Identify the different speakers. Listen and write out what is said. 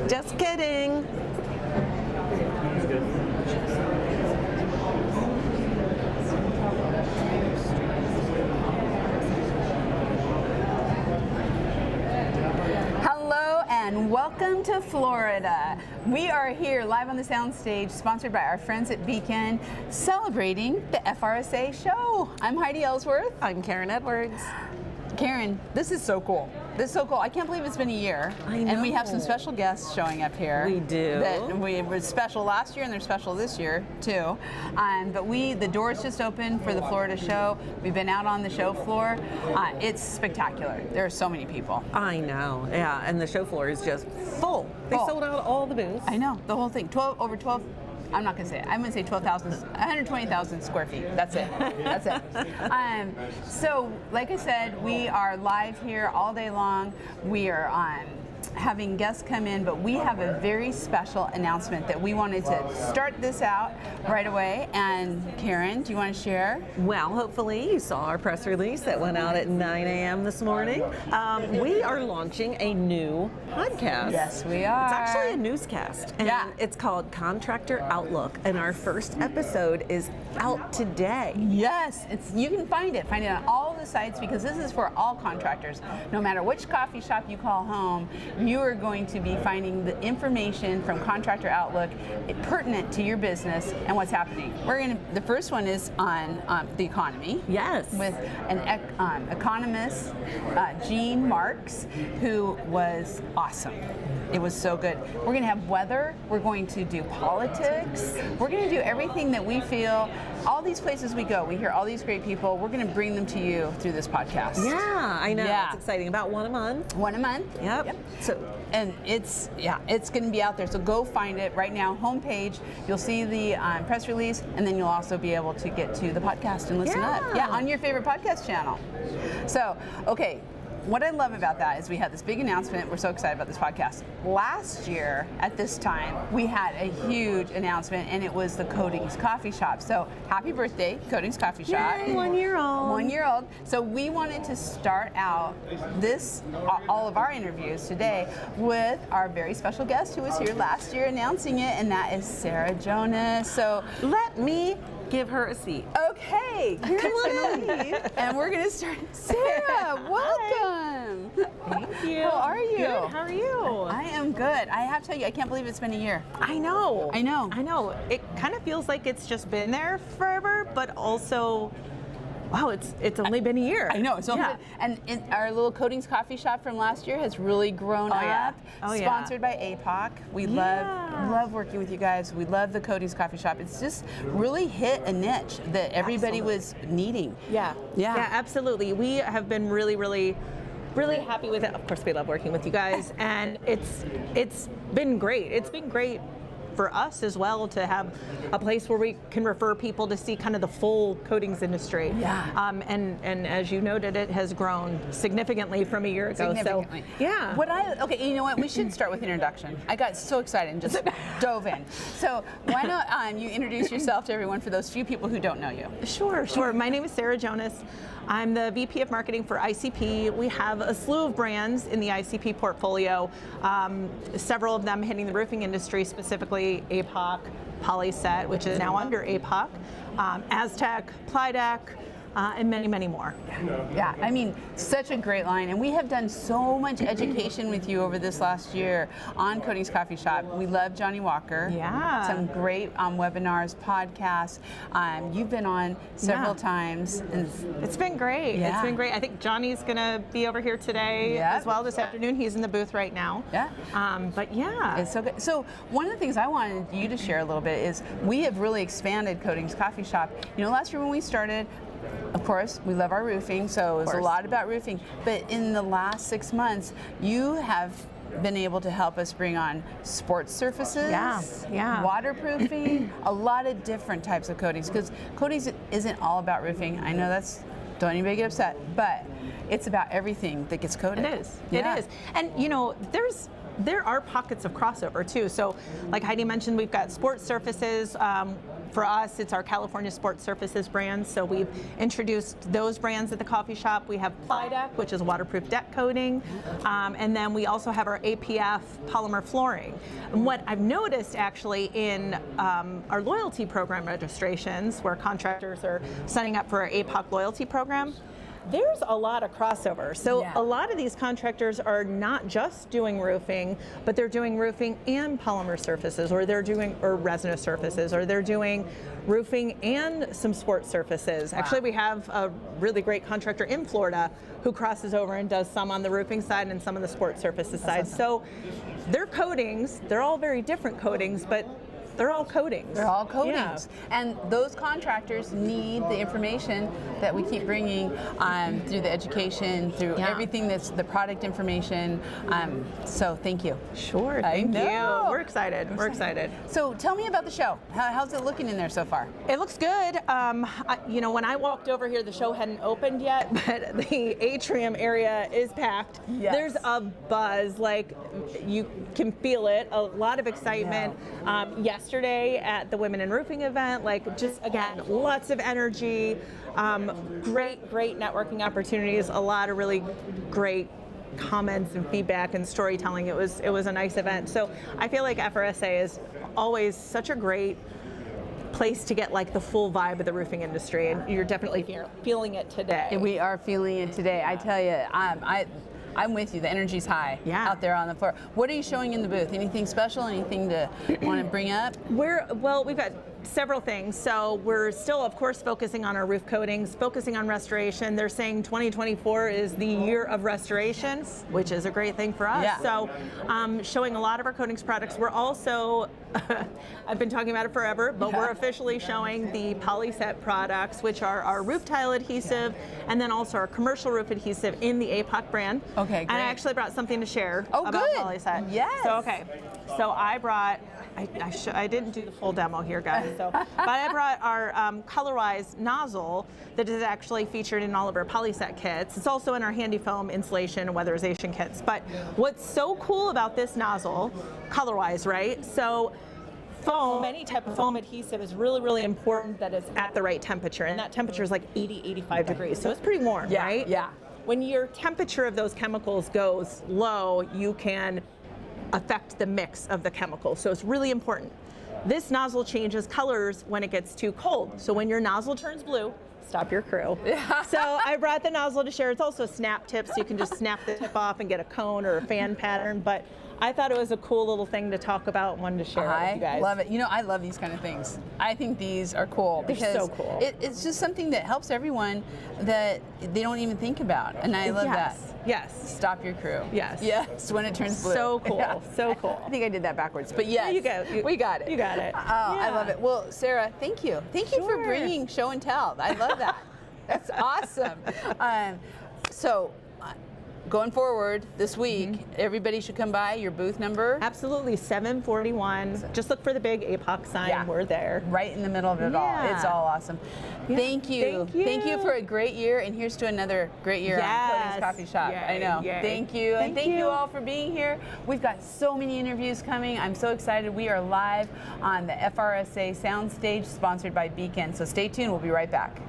Speaker 1: Just kidding.
Speaker 2: And welcome to Florida. We are here live on the soundstage, sponsored by our friends at Beacon, celebrating the FRSA show. I'm Heidi Ellsworth.
Speaker 1: I'm Karen Edwards.
Speaker 2: Karen, this is so cool. This is so cool. I can't believe it's been a year.
Speaker 1: I know.
Speaker 2: And we have some special guests showing up here.
Speaker 1: We do.
Speaker 2: That we were special last year and they're special this year too. But the doors just opened for the Florida show. We've been out on the show floor. It's spectacular. There are so many people.
Speaker 1: I know. Yeah, and the show floor is just full. They sold out all the booths.
Speaker 2: I know, the whole thing. Over 12. I'm not going to say it. I'm going to say 120,000 square feet. That's it. That's it. So, like I said, we are live here all day long. We are having guests come in, but we have a very special announcement that we wanted to start this out right away. And Karen, do you want to share?
Speaker 1: Well, hopefully you saw our press release that went out at 9 a.m. this morning. We are launching a new podcast.
Speaker 2: Yes, we are.
Speaker 1: It's actually a newscast, and it's called Contractor Outlook, and our first episode is out today.
Speaker 2: Yes, you can find it on all the sites, because this is for all contractors. No matter which coffee shop you call home, you are going to be finding the information from Contractor Outlook pertinent to your business and what's happening. The first one is on the economy.
Speaker 1: Yes.
Speaker 2: With an economist, Gene Marks, who was awesome. It was so good. We're going to have weather. We're going to do politics. We're going to do everything that we feel. All these places we go, we hear all these great people. We're going to bring them to you through this podcast.
Speaker 1: Yeah, I know.
Speaker 2: Yeah.
Speaker 1: It's exciting. About one a month.
Speaker 2: One a month.
Speaker 1: Yep. So,
Speaker 2: and it's going to be out there. So go find it right now. Homepage. You'll see the press release, and then you'll also be able to get to the podcast and listen up. Yeah, on your favorite podcast channel. So, okay. What I love about that is we had this big announcement. We're so excited about this podcast. Last year at this time, we had a huge announcement, and it was the Coatings Coffee Shop. So happy birthday, Coatings Coffee Shop.
Speaker 1: Yay, 1 year old.
Speaker 2: 1 year old. So we wanted to start out all of our interviews today with our very special guest who was here last year announcing it, and that is Sarah Jonas. So
Speaker 1: let me give her a seat.
Speaker 2: Okay, Karen's gonna leave, and we're gonna start. Sarah, welcome.
Speaker 1: Thank you.
Speaker 2: How are you?
Speaker 1: Good. How are you?
Speaker 2: I am good. I have to tell you, I can't believe it's been a year.
Speaker 3: I know.
Speaker 2: I know.
Speaker 3: It kind of feels like it's just been there forever, but also, wow, it's only been a year.
Speaker 2: I know. So and our little Coatings Coffee Shop from last year has really grown up. Sponsored by APOC. We love working with you guys. We love the Coatings Coffee Shop. It's just really hit a niche that everybody was needing.
Speaker 3: Yeah, absolutely. We have been really, really, really happy with it. Of course, we love working with you guys, and it's been great. It's been great for us as well to have a place where we can refer people to see kind of the full coatings industry.
Speaker 2: Yeah.
Speaker 3: And as you noted, it has grown significantly from a year ago.
Speaker 2: Significantly.
Speaker 3: So, yeah.
Speaker 2: Okay, you know what? We should start with introduction. I got so excited and just dove in. So why not you introduce yourself to everyone for those few people who don't know you?
Speaker 3: Sure. My name is Sarah Jonas. I'm the VP of Marketing for ICP. We have a slew of brands in the ICP portfolio, several of them hitting the roofing industry, specifically APOC, Polyset, which is now under APOC, Aztec, Plydeck, and many, many more.
Speaker 2: Yeah, I mean, such a great line. And we have done so much education with you over this last year on Coatings Coffee Shop. We love Johnny Walker.
Speaker 3: Yeah.
Speaker 2: Some great webinars, podcasts. You've been on several times. And
Speaker 3: it's been great.
Speaker 2: Yeah.
Speaker 3: It's been great. I think Johnny's going to be over here today as well this afternoon. He's in the booth right now.
Speaker 2: Yeah.
Speaker 3: But yeah.
Speaker 2: It's so good. So one of the things I wanted you to share a little bit is we have really expanded Coatings Coffee Shop. You know, last year when we started, of course, we love our roofing, so it's a lot about roofing. But in the last 6 months, you have been able to help us bring on sports surfaces, waterproofing, a lot of different types of coatings, because coatings isn't all about roofing. I know don't anybody get upset, but it's about everything that gets coated.
Speaker 3: It is. And you know, there's there are pockets of crossover too. So like Heidi mentioned, we've got sports surfaces. For us, it's our California Sports Surfaces brand, so we've introduced those brands at the coffee shop. We have Plydeck, which is waterproof deck coating, and then we also have our APF polymer flooring. And what I've noticed actually in our loyalty program registrations, where contractors are signing up for our APOC loyalty program, there's a lot of crossover. So a lot of these contractors are not just doing roofing, but they're doing roofing and polymer surfaces, or they're doing resinous surfaces, or they're doing roofing and some sports surfaces. Wow. Actually, we have a really great contractor in Florida who crosses over and does some on the roofing side and some on the sports surfaces side. Awesome. So their coatings, they're all very different coatings, but they're all coatings.
Speaker 2: They're all coatings. Yeah. And those contractors need the information that we keep bringing through the education, through everything that's the product information. So thank you.
Speaker 3: Sure, thank you. We're excited. We're excited.
Speaker 2: So tell me about the show. How's it looking in there so far?
Speaker 3: It looks good. You know, when I walked over here, the show hadn't opened yet, but the atrium area is packed. Yes. There's a buzz, like you can feel it, a lot of excitement. Yesterday at the Women in Roofing event, like just again, lots of energy, great networking opportunities, a lot of really great comments and feedback and storytelling. It was a nice event. So I feel like FRSA is always such a great place to get like the full vibe of the roofing industry, and you're definitely feeling it today.
Speaker 2: And we are feeling it today. I tell you, I'm with you. The energy's high out there on the floor. What are you showing in the booth? Anything special? Anything to want to bring up?
Speaker 3: We've got several things. So we're still, of course, focusing on our roof coatings, focusing on restoration. They're saying 2024 is the year of restoration, which is a great thing for us. Yeah. So showing a lot of our coatings products. We're also, I've been talking about it forever, but we're officially showing the Polyset products, which are our roof tile adhesive, and then also our commercial roof adhesive in the APOC brand.
Speaker 2: Okay, great.
Speaker 3: And I actually brought something to share about
Speaker 2: good.
Speaker 3: Polyset.
Speaker 2: Yes.
Speaker 3: So, so I brought, I didn't do the full demo here, guys. So, but I brought our Colorwise nozzle that is actually featured in all of our Polyset kits. It's also in our handy foam insulation and weatherization kits. But what's so cool about this nozzle, Colorwise, right? So foam, any type of foam adhesive is really important that it's at the right temperature. And that temperature is like 80, 85 degrees. So it's pretty warm, right?
Speaker 2: Yeah.
Speaker 3: When your temperature of those chemicals goes low, you can affect the mix of the chemicals. So it's really important. This nozzle changes colors when it gets too cold. So when your nozzle turns blue, stop your crew. So I brought the nozzle to share. It's also a snap tip, so you can just snap the tip off and get a cone or a fan pattern. But I thought it was a cool little thing to talk about and wanted to share it with you guys.
Speaker 2: I love it. You know, I love these kind of things. I think these are cool because
Speaker 3: so cool.
Speaker 2: It's just something that helps everyone that they don't even think about. And I love that.
Speaker 3: Yes.
Speaker 2: Stop your crew.
Speaker 3: Yes.
Speaker 2: Yes, when it turns blue.
Speaker 3: So cool. Yeah. So cool.
Speaker 2: I think I did that backwards, but yes. We got it.
Speaker 3: You got it.
Speaker 2: Oh, I love it. Well, Sarah, thank you. Thank you for bringing show and tell. I love that. That's awesome. So, going forward this week, everybody should come by. Your booth number?
Speaker 3: Absolutely, 741. Just look for the big APOC sign. Yeah. We're there.
Speaker 2: Right in the middle of it all. It's all awesome. Yeah. Thank you. Thank you for a great year, and here's to another great year on Cody's Coffee Shop. Yay. I know. Yay. Thank you. And thank you all for being here. We've got so many interviews coming. I'm so excited. We are live on the FRSA Soundstage, sponsored by Beacon. So stay tuned. We'll be right back.